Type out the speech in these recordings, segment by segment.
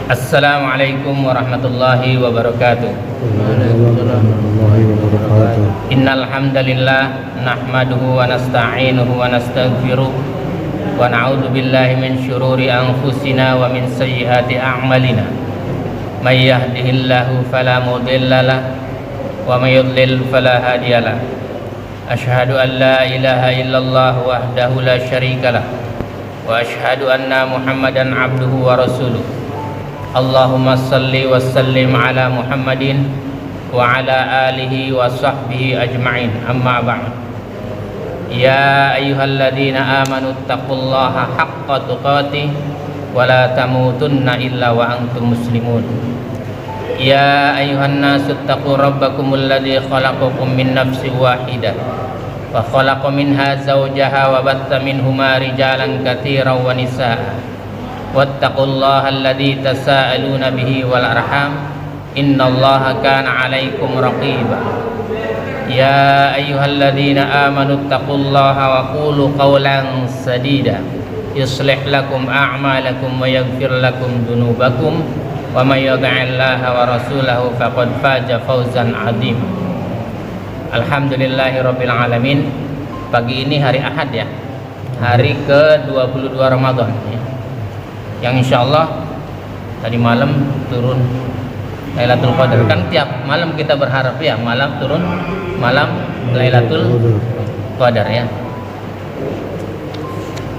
Assalamualaikum warahmatullahi wabarakatuh. Waalaikumsalam warahmatullahi wabarakatuh. Innal hamdalillah nahmaduhu wa nasta'inuhu wa nastaghfiruh wa na'udzu billahi min syururi anfusina wa min sayyiati a'malina. May yahdihillahu fala mudilla lahu wa may yudlil fala hadiya lahu. Asyhadu an la ilaha illallah wahdahu la syarika lah wa asyhadu anna Muhammadan abduhu wa rasuluh. Allahumma salli wa sallim ala Muhammadin wa ala alihi wa sahbihi ajma'in, amma ba'd. Ya ayyuhalladzina amanu taqullaha haqqa tuqatih wa la tamutunna illa wa antum muslimun. Ya ayyuhan nasu taqu rabbakumul ladzi khalaqakum min nafsin wahidah wa khalaqa minha zawjaha wa batta minhuma rijalan katsiran wa nisaa. Wattaqullaha alladzi tasaaluna bihi wal arham innallaha kana 'alaikum raqiba. Ya ayyuhalladzina amanu taqullaha wa qulu qawlan sadida yuslih lakum a'malakum wa yaghfir lakum dzunubakum wa may yuti'illaha wa rasulahu faqad faza fawzan 'azima. Alhamdulillahirabbil alamin. Pagi ini hari Ahad ya. Hari ke-22 Ramadan ya. Yang insyaallah tadi malam turun Lailatul Qadar. Kan tiap malam kita berharap ya malam turun malam Lailatul Qadar ya.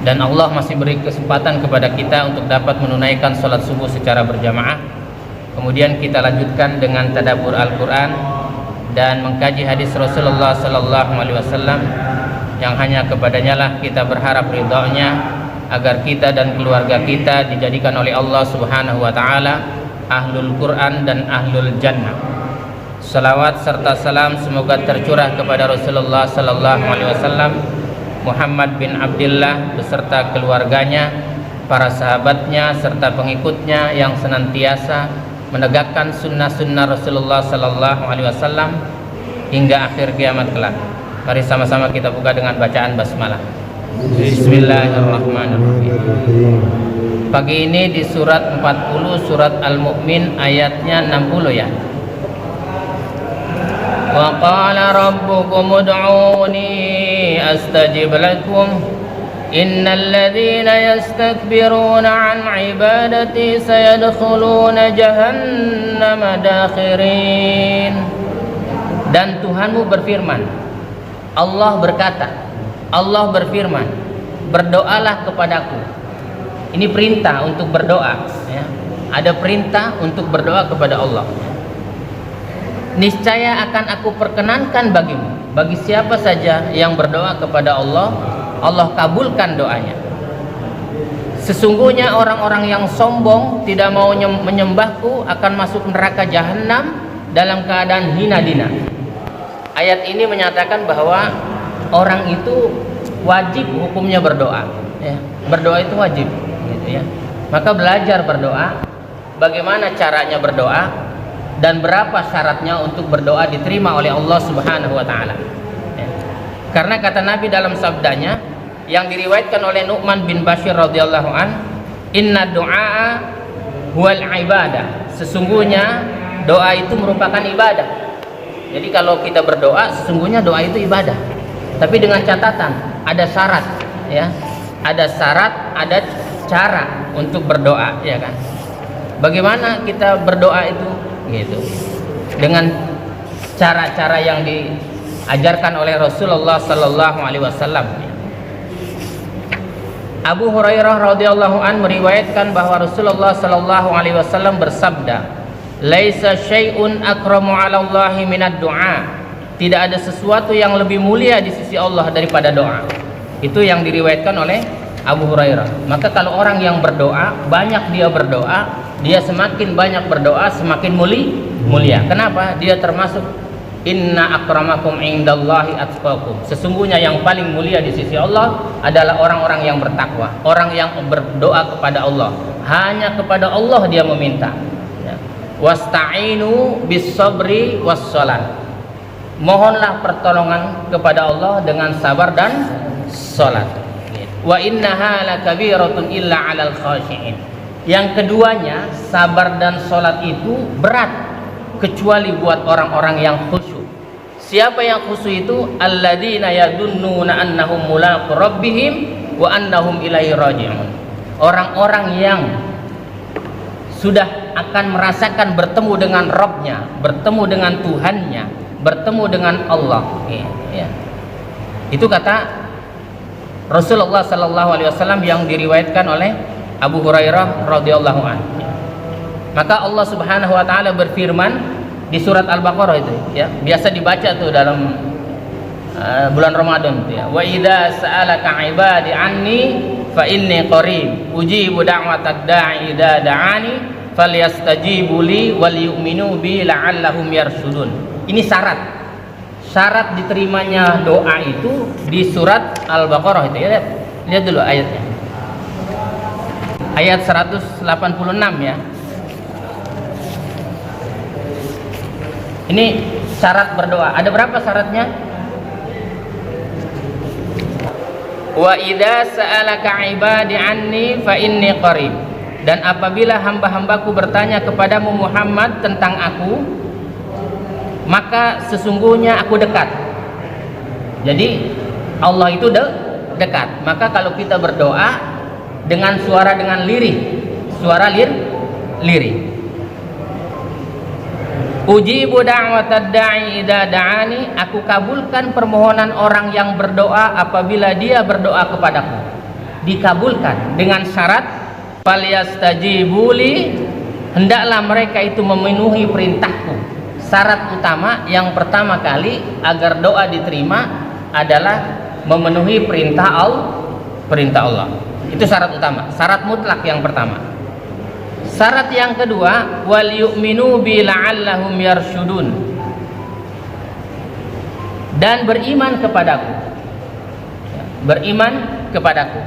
Dan Allah masih beri kesempatan kepada kita untuk dapat menunaikan sholat subuh secara berjamaah. Kemudian kita lanjutkan dengan tadabbur Al-Quran dan mengkaji hadis Rasulullah Sallallahu Alaihi Wasallam yang hanya kepadanya lah kita berharap ridhonya, agar kita dan keluarga kita dijadikan oleh Allah Subhanahu wa taala ahlul Quran dan ahlul jannah. Salawat serta salam semoga tercurah kepada Rasulullah sallallahu alaihi wasallam, Muhammad bin Abdullah beserta keluarganya, para sahabatnya serta pengikutnya yang senantiasa menegakkan sunnah-sunnah Rasulullah sallallahu alaihi wasallam hingga akhir kiamat kelak. Mari sama-sama kita buka dengan bacaan basmalah. Bismillahirrahmanirrahim. Pagi ini di surat 40 surat Al-Mu'min ayatnya 60 ya. Wa qala rabbukum ud'uni astajib lakum innal ladzina yastakbiruna 'an 'ibadati sayadkhuluna jahannama dakhirin. Dan Tuhanmu berfirman, Allah berkata, Allah berfirman, berdoalah kepadaku. Ini perintah untuk berdoa ya. Ada perintah untuk berdoa kepada Allah. Niscaya akan aku perkenankan bagimu, bagi siapa saja yang berdoa kepada Allah, Allah kabulkan doanya. Sesungguhnya orang-orang yang sombong tidak mau menyembahku akan masuk neraka jahanam dalam keadaan hina dina. Ayat ini menyatakan bahwa orang itu wajib hukumnya berdoa ya. Berdoa itu wajib gitu ya. Maka belajar berdoa, bagaimana caranya berdoa dan berapa syaratnya untuk berdoa diterima oleh Allah Subhanahu wa taala ya. Karena kata Nabi dalam sabdanya yang diriwayatkan oleh Nu'man bin Bashir radhiyallahu an, inna du'a huwal ibadah. Sesungguhnya doa itu merupakan ibadah. Jadi kalau kita berdoa, sesungguhnya doa itu ibadah. Tapi dengan catatan ada syarat ya, ada syarat, ada cara untuk berdoa ya kan. Bagaimana kita berdoa itu gitu, dengan cara-cara yang diajarkan oleh Rasulullah Sallallahu Alaihi Wasallam. Abu Hurairah radhiyallahu an meriwayatkan bahwa Rasulullah Sallallahu Alaihi Wasallam bersabda, laisa syai'un akramu 'ala Allahi minad du'a. Tidak ada sesuatu yang lebih mulia di sisi Allah daripada doa. Itu yang diriwayatkan oleh Abu Hurairah. Maka kalau orang yang berdoa, banyak dia berdoa, dia semakin banyak berdoa, semakin mulia. Kenapa? Dia termasuk inna akramakum indallahi atqakum. Sesungguhnya yang paling mulia di sisi Allah adalah orang-orang yang bertakwa, orang yang berdoa kepada Allah. Hanya kepada Allah dia meminta. Wasta'inu bis sabri was shalah. Mohonlah pertolongan kepada Allah dengan sabar dan salat. Wa innaha lakabiratun illa 'alal khashi'in. Yang keduanya, sabar dan sholat itu berat kecuali buat orang-orang yang khusyuk. Siapa yang khusyuk itu? Alladzina yadunnuna annahum mulaqu rabbihim wa annahum ilaihi raji'un. Orang-orang yang sudah akan merasakan bertemu dengan Rabbnya, bertemu dengan Tuhannya, bertemu dengan Allah. Ya. Itu kata Rasulullah sallallahu alaihi wasallam yang diriwayatkan oleh Abu Hurairah radhiyallahu anhu. Maka Allah Subhanahu wa taala berfirman di surat Al-Baqarah itu, ya. Biasa dibaca tuh dalam bulan Ramadan tuh, ya. Wa idza sa'alaka 'ibadi 'anni fa inni qarib ujibu da'watad da'i idza da'ani falyastajibu li wal yu'minu bi la'allahum yarshudun. Ini syarat diterimanya doa itu di surat Al-Baqarah itu, ya. Lihat dulu ayatnya. Ayat 186, ya. Ini syarat berdoa. Ada berapa syaratnya? Wa idza sa'alaka 'ibadi 'anni fa inni qarib. Dan apabila hamba-hambaku bertanya kepadamu Muhammad tentang aku, maka sesungguhnya aku dekat. Jadi Allah itu dekat. Maka kalau kita berdoa dengan suara dengan lirih, suara lirih. Ujibu da'watad da'i idza da'ani, aku kabulkan permohonan orang yang berdoa apabila dia berdoa kepadaku. Dikabulkan dengan syarat falyastajibuli, hendaklah mereka itu memenuhi perintahku. Syarat utama yang pertama kali agar doa diterima adalah memenuhi perintah Allah. Itu syarat utama, syarat mutlak yang pertama. Syarat yang kedua, wal yu'minu bi la'allahum yarshudun, dan beriman kepadaku. Beriman kepadaku.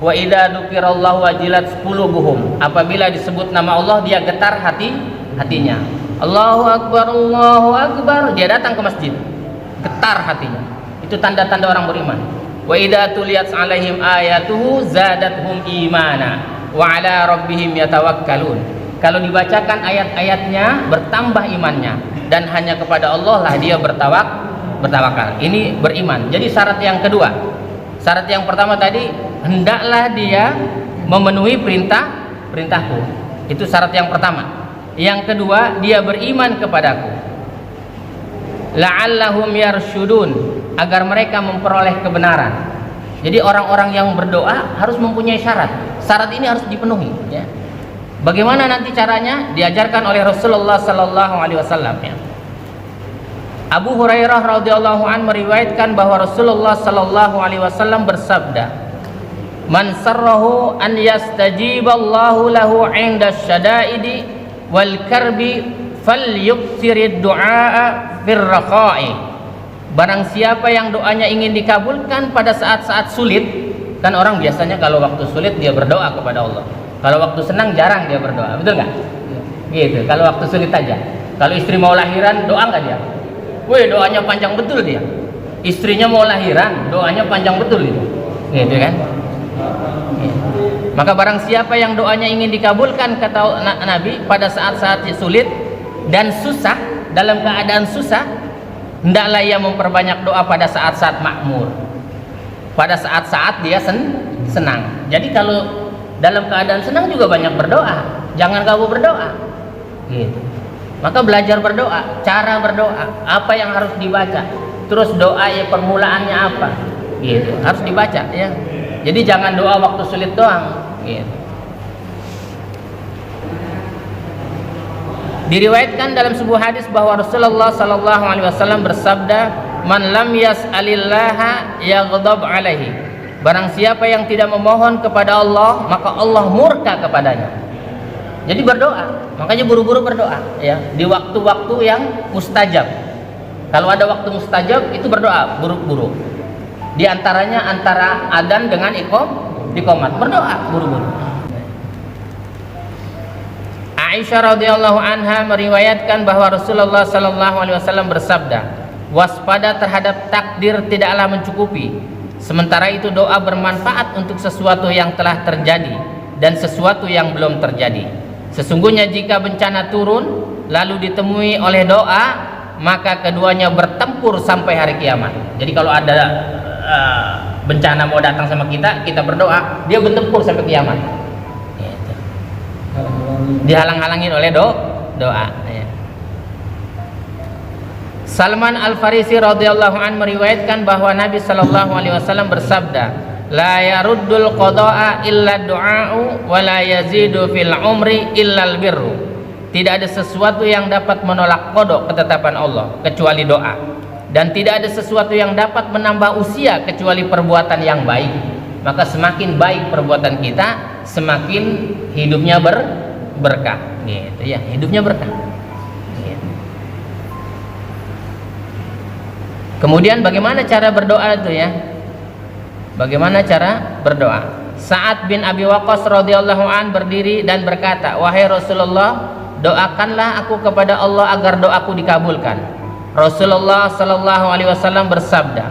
Wa idza dzukirallahu wajilat qulubuhum, apabila disebut nama Allah dia getar hatinya. Allahu akbar, dia datang ke masjid, getar hatinya. Itu tanda-tanda orang beriman. Wa idza tuliyat 'alaihim ayatuhu zadatuhum imana wa 'ala rabbihim yatawakkalun. Kalau dibacakan ayat-ayatnya bertambah imannya, dan hanya kepada Allah lah dia bertawakal. Ini beriman. Jadi syarat yang kedua. Syarat yang pertama tadi, hendaklah dia memenuhi perintahku. Itu syarat yang pertama. Yang kedua, dia beriman kepadaku. La'allahum yarshudun, agar mereka memperoleh kebenaran. Jadi orang-orang yang berdoa harus mempunyai syarat. Syarat ini harus dipenuhi, ya. Bagaimana nanti caranya? Diajarkan oleh Rasulullah sallallahu alaihi wasallam, ya. Abu Hurairah radhiyallahu anhu meriwayatkan bahwa Rasulullah sallallahu alaihi wasallam bersabda, "Man sarrahu an yastajiballahu lahu 'inda syada'idi wal karbi falyuksirid du'a firraqa'i." Barang siapa yang doanya ingin dikabulkan pada saat-saat sulit, kan orang biasanya kalau waktu sulit dia berdoa kepada Allah. Kalau waktu senang jarang dia berdoa, betul nggak? Gitu. Kalau waktu sulit aja. Kalau istri mau lahiran, doa nggak dia? Wih, doanya panjang betul dia. Istrinya mau lahiran, doanya panjang betul itu. Gitu kan? Gitu. Maka barang siapa yang doanya ingin dikabulkan, kata Nabi, pada saat-saat sulit dan susah, dalam keadaan susah, hendaklah ia memperbanyak doa pada saat-saat makmur, pada saat-saat dia senang. Jadi kalau dalam keadaan senang juga banyak berdoa, jangan kagum berdoa, gitu. Maka belajar berdoa, cara berdoa, apa yang harus dibaca, terus doa ya permulaannya apa, gitu, harus dibaca, ya. Jadi jangan doa waktu sulit doang, gitu. Diriwayatkan dalam sebuah hadis bahwa Rasulullah sallallahu alaihi wasallam bersabda, "Man lam yas'alillaha yaghdab alaihi." Barang siapa yang tidak memohon kepada Allah, maka Allah murka kepadanya. Jadi berdoa, makanya buru-buru berdoa, ya, di waktu-waktu yang mustajab. Kalau ada waktu mustajab itu berdoa buru-buru. Di antaranya antara adzan dengan iqamat, berdoa buru-buru. Aisyah radhiyallahu anha meriwayatkan bahwa Rasulullah sallallahu alaihi wasallam bersabda, waspada terhadap takdir tidaklah mencukupi, sementara itu doa bermanfaat untuk sesuatu yang telah terjadi dan sesuatu yang belum terjadi. Sesungguhnya jika bencana turun lalu ditemui oleh doa, maka keduanya bertempur sampai hari kiamat. Jadi kalau ada bencana mau datang sama kita, kita berdoa, dia bertempur sampai kiamat. Gitu. Dihalang-halangin oleh doa. Ya. Salman Al-Farisi radhiyallahu anhu meriwayatkan bahwa Nabi sallallahu alaihi wasallam bersabda, "La yaruddul qada'a illa du'a'u wa la yazidu fil umri illa al-birru." Tidak ada sesuatu yang dapat menolak qada, ketetapan Allah, kecuali doa. Dan tidak ada sesuatu yang dapat menambah usia kecuali perbuatan yang baik. Maka semakin baik perbuatan kita, semakin hidupnya berkah. Gitu ya, hidupnya berkah. Gitu. Kemudian bagaimana cara berdoa itu ya? Bagaimana cara berdoa? Sa'ad bin Abi Waqqas radhiyallahu an berdiri dan berkata, "Wahai Rasulullah, doakanlah aku kepada Allah agar doaku dikabulkan." Rasulullah sallallahu alaihi wasallam bersabda,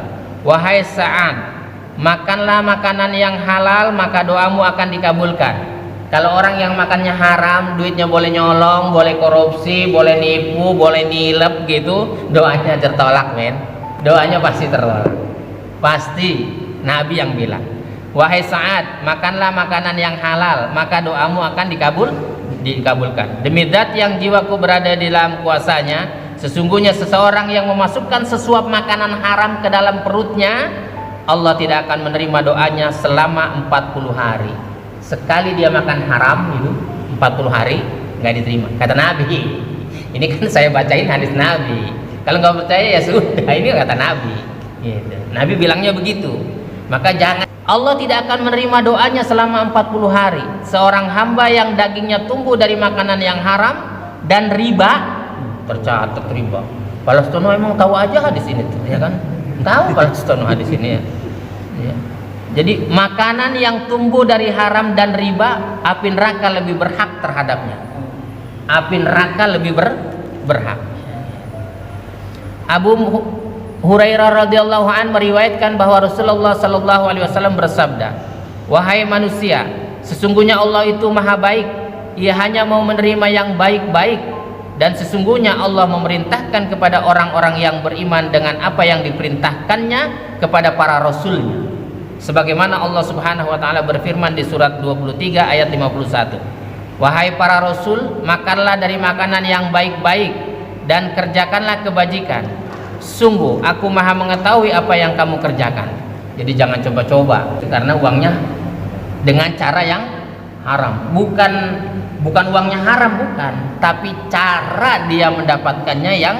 "Wahai Sa'ad, makanlah makanan yang halal, maka doamu akan dikabulkan." Kalau orang yang makannya haram, duitnya boleh nyolong, boleh korupsi, boleh nipu, boleh nilep gitu, doanya tertolak, men. Doanya pasti tertolak. Pasti. Nabi yang bilang, "Wahai Sa'ad, makanlah makanan yang halal, maka doamu akan dikabulkan. Demi zat yang jiwaku berada di dalam kuasanya, sesungguhnya seseorang yang memasukkan sesuap makanan haram ke dalam perutnya, Allah tidak akan menerima doanya selama 40 hari. Sekali dia makan haram itu 40 hari nggak diterima, kata Nabi. Ini kan saya bacain hadis Nabi. Kalau nggak percaya ya sudah, ini kata Nabi. Gitu. Nabi bilangnya begitu. Maka jangan, Allah tidak akan menerima doanya selama 40 hari. Seorang hamba yang dagingnya tumbuh dari makanan yang haram dan riba, tercatat riba. Palastono emang tahu aja hadis ini tuh, ya kan? Tahu Palastono hadis ini ya. Ya. Jadi makanan yang tumbuh dari haram dan riba, api neraka lebih berhak terhadapnya. Api neraka lebih berhak. Abu Hurairah radhiyallahu an meriwayatkan bahwa Rasulullah sallallahu alaihi wasallam bersabda, "Wahai manusia, sesungguhnya Allah itu maha baik. Ia hanya mau menerima yang baik-baik, dan sesungguhnya Allah memerintahkan kepada orang-orang yang beriman dengan apa yang diperintahkannya kepada para rasulnya." Sebagaimana Allah Subhanahu wa taala berfirman di surat 23 ayat 51, "Wahai para rasul, makanlah dari makanan yang baik-baik dan kerjakanlah kebajikan. Sungguh aku maha mengetahui apa yang kamu kerjakan." Jadi jangan coba-coba karena uangnya dengan cara yang haram. Bukan uangnya haram, bukan, tapi cara dia mendapatkannya yang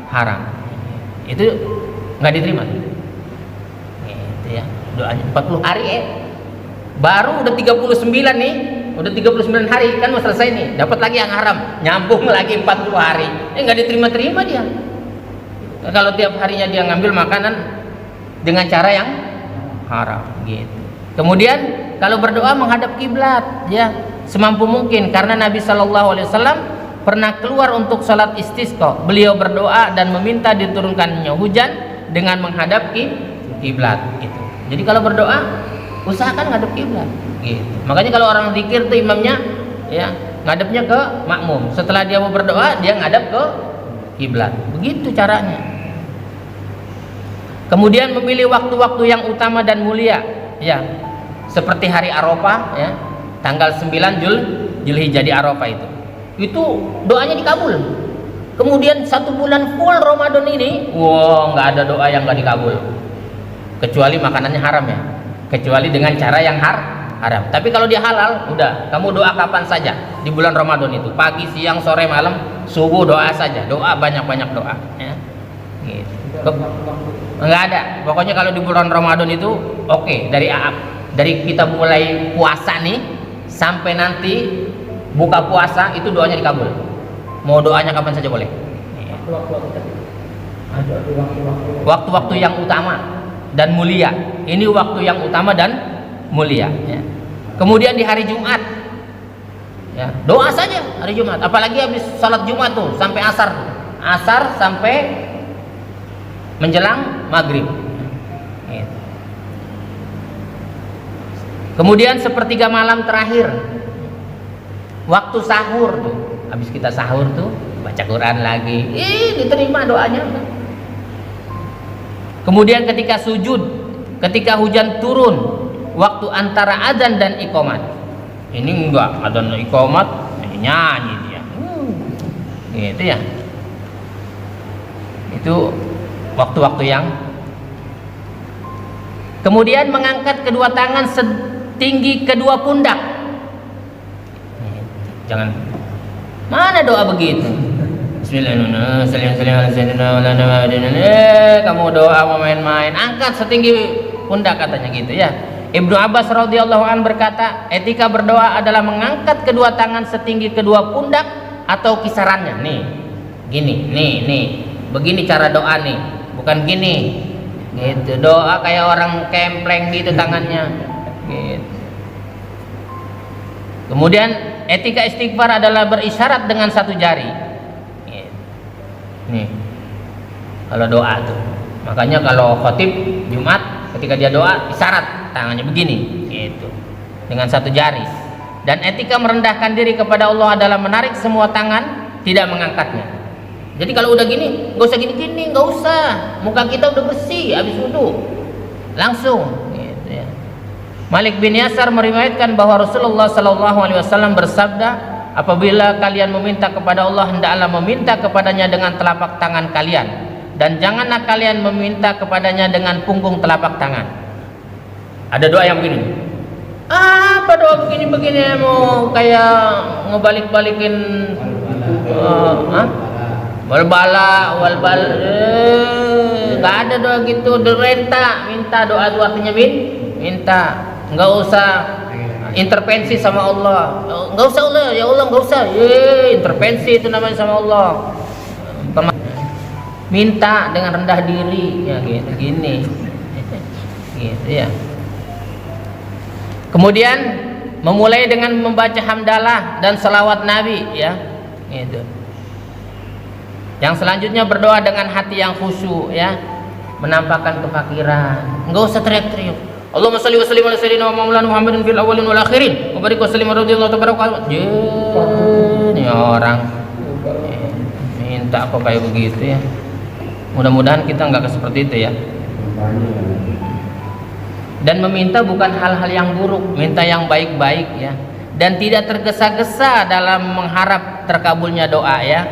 haram. Itu nggak diterima. Gitu ya. Doanya 40 hari baru udah 39 nih. Udah 39 hari kan mau selesai nih. Dapat lagi yang haram, nyambung lagi 40 hari. Nggak diterima-terima dia. Kalau tiap harinya dia ngambil makanan dengan cara yang haram gitu. Kemudian kalau berdoa menghadap kiblat ya semampu mungkin, karena Nabi Shallallahu Alaihi Wasallam pernah keluar untuk sholat istisqa. Beliau berdoa dan meminta diturunkannya hujan dengan menghadap kiblat gitu. Jadi kalau berdoa usahakan ngadep kiblat gitu. Makanya kalau orang zikir tuh imamnya ya ngadepnya ke makmum. Setelah dia mau berdoa dia ngadep ke kiblat. Begitu caranya. Kemudian memilih waktu-waktu yang utama dan mulia ya. Seperti hari Arafah ya, tanggal 9 Zulhijjah di Arafah itu doanya dikabul. Kemudian 1 bulan full Ramadan ini, nggak ada doa yang nggak dikabul, kecuali makanannya haram ya, kecuali dengan cara yang haram. Tapi kalau dia halal, udah kamu doa kapan saja di bulan Ramadan itu, pagi, siang, sore, malam, subuh doa saja, doa banyak-banyak doa ya. Gitu. Nggak ada, pokoknya kalau di bulan Ramadan itu oke, dari kita mulai puasa nih sampai nanti buka puasa itu doanya dikabul. Mau doanya kapan saja boleh. Waktu-waktu yang utama dan mulia. Ini waktu yang utama dan mulia. Ya. Kemudian di hari Jumat, ya, doa saja hari Jumat. Apalagi habis salat Jumat tuh sampai asar sampai menjelang maghrib. Kemudian sepertiga malam terakhir, waktu sahur tuh, habis kita sahur tuh baca Quran lagi, diterima doanya. Kemudian ketika sujud, ketika hujan turun, waktu antara adzan dan iqamat. Ini enggak, adzan dan iqamat nyanyi dia. Gitu ya. Itu waktu-waktu yang. Kemudian mengangkat kedua tangan setinggi kedua pundak. Jangan. Mana doa begitu? Bismillahirrahmanirrahim. Kamu doa mau main-main, angkat setinggi pundak katanya gitu ya. Ibnu Abbas radhiyallahu an berkata, etika berdoa adalah mengangkat kedua tangan setinggi kedua pundak atau kisarannya. Nih, gini, nih, begini cara doa nih, bukan gini. Gitu, doa kayak orang kempleng gitu tangannya. Gitu. Kemudian etika istighfar adalah berisyarat dengan satu jari. Gitu. Nih, kalau doa tuh, makanya kalau khotib Jumat ketika dia doa isyarat tangannya begini, gitu, dengan satu jari. Dan etika merendahkan diri kepada Allah adalah menarik semua tangan, tidak mengangkatnya. Jadi kalau udah gini, nggak usah gini-gini, nggak usah. Muka kita udah bersih, habis wudu, langsung. Gitu ya. Malik bin Yasar meriwayatkan bahwa Rasulullah SAW bersabda, apabila kalian meminta kepada Allah, hendaklah meminta kepadanya dengan telapak tangan kalian, dan janganlah kalian meminta kepadanya dengan punggung telapak tangan. Ada doa yang begini. Apa doa begini-begini mau kayak ngebalik-balikin walbala nggak ada doa gitu. Derenta minta doa itu artinya minta, nggak usah intervensi sama Allah, nggak usah Allah, ya Allah nggak usah, intervensi itu namanya sama Allah. Minta dengan rendah diri ya, gitu gini gitu ya. Kemudian memulai dengan membaca hamdalah dan salawat Nabi ya, gitu. Yang selanjutnya berdoa dengan hati yang khusyuk ya, menampakkan kefakiran, enggak usah teriak-teriak. Allahumma shalli wa sallim ala sayyidina Maulana Muhammadin fil awwalin wal akhirin wa barik wa sallim radhiyallahu tabaraka. Ini orang minta kok kayak begitu ya. Mudah-mudahan kita enggak seperti itu ya. Dan meminta bukan hal-hal yang buruk, minta yang baik-baik ya. Dan tidak tergesa-gesa dalam mengharap terkabulnya doa ya.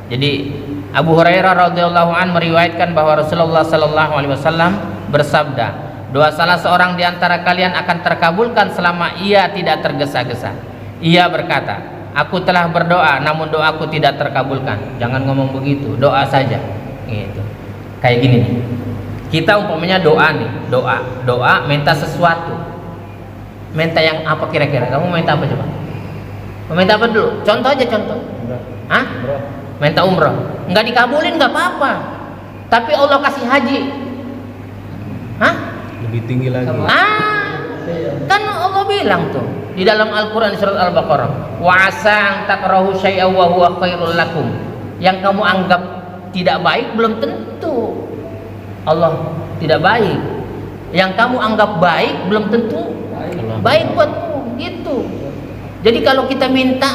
Jadi Abu Hurairah radhiyallahu an meriwayatkan bahwa Rasulullah sallallahu alaihi wasallam bersabda, doa salah seorang di antara kalian akan terkabulkan selama ia tidak tergesa-gesa. Ia berkata, aku telah berdoa namun doaku tidak terkabulkan. Jangan ngomong begitu, doa saja. Gitu. Kayak gini nih. Kita umpamanya doa nih, doa minta sesuatu. Minta yang apa kira-kira? Kamu minta apa coba? Minta apa dulu? Contoh aja contoh. Hah? Minta umroh, nggak dikabulin nggak apa-apa, tapi Allah kasih haji, lebih tinggi lagi. Kan Allah bilang tuh di dalam Al-Quran surat Al-Baqarah, wa asa an takrahu syai'an wa huwa khairul lakum. Yang kamu anggap tidak baik belum tentu Allah tidak baik. Yang kamu anggap baik belum tentu baik buatmu, gitu. Jadi kalau kita minta,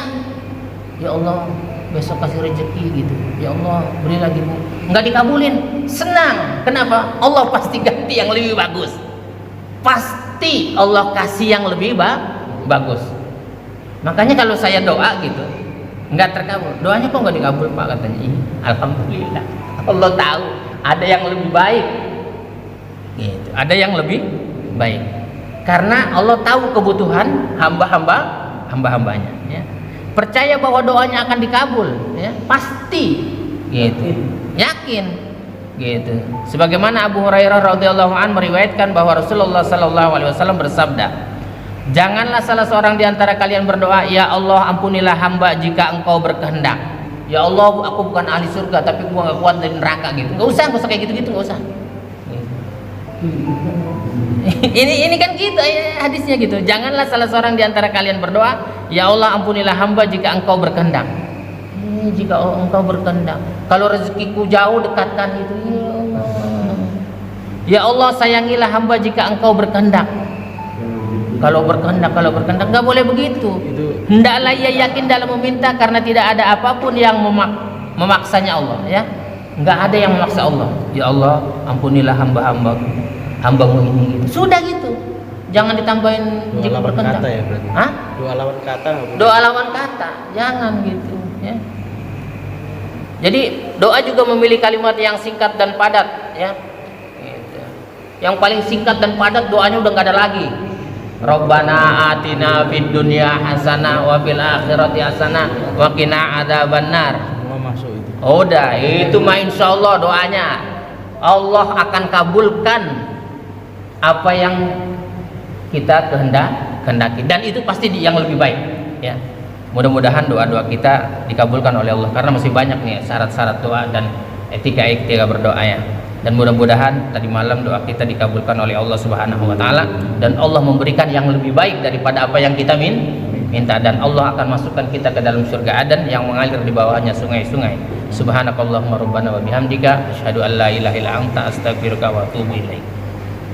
ya Allah besok kasih rezeki gitu, ya Allah beri lagi, nggak dikabulin, senang. Kenapa? Allah pasti ganti yang lebih bagus, pasti Allah kasih yang lebih bagus. Makanya kalau saya doa gitu nggak terkabul, doanya kok nggak dikabul Pak, katanya ini alhamdulillah Allah tahu ada yang lebih baik gitu, ada yang lebih baik, karena Allah tahu kebutuhan hamba-hambanya ya. Percaya bahwa doanya akan dikabul ya, pasti gitu, yakin gitu. Sebagaimana Abu Hurairah radhiyallahu an meriwayatkan bahwa Rasulullah sallallahu alaihi wasallam bersabda, janganlah salah seorang di antara kalian berdoa, ya Allah ampunilah hamba jika engkau berkehendak. Ya Allah, aku bukan ahli surga tapi gua gak kuat dari neraka gitu. Nggak usah kayak gitu-gitu, nggak usah. ini kan gitu hadisnya gitu. Janganlah salah seorang di antara kalian berdoa, ya Allah ampunilah hamba jika engkau berkehendak. Jika engkau berkehendak, kalau rezekiku jauh dekatkan itu, ya Allah. Ya Allah sayangilah hamba jika engkau berkehendak. kalau berkehendak nggak boleh begitu. Hendaklah ia yakin dalam meminta karena tidak ada apapun yang memaksanya Allah, ya. Nggak ada yang memaksa Allah. Ya Allah, ampunilah hambamu ini, gitu. Sudah gitu. Jangan ditambahin jika berkehendak. Kata ya berarti. Hah? Doa lawan kata, jangan gitu, ya. Jadi doa juga memilih kalimat yang singkat dan padat, ya. Gitu. Yang paling singkat dan padat doanya udah nggak ada lagi. Rabbana atina fid dunya hasanah wa fil akhirati hasanah wa qina adzabannar. Semua masuk itu. Udah, itu mah insyaallah doanya. Allah akan kabulkan apa yang kita kehendaki dan itu pasti yang lebih baik, ya. Mudah-mudahan doa-doa kita dikabulkan oleh Allah karena masih banyak nih syarat-syarat doa dan etika berdoa, ya. Dan mudah-mudahan tadi malam doa kita dikabulkan oleh Allah Subhanahu wa taala dan Allah memberikan yang lebih baik daripada apa yang kita minta dan Allah akan masukkan kita ke dalam surga Adan yang mengalir di bawahnya sungai-sungai. Subhanakallahumma rabbana wa bihamdika asyhadu an la ilaha illa anta astaghfiruka wa atubu ilaik.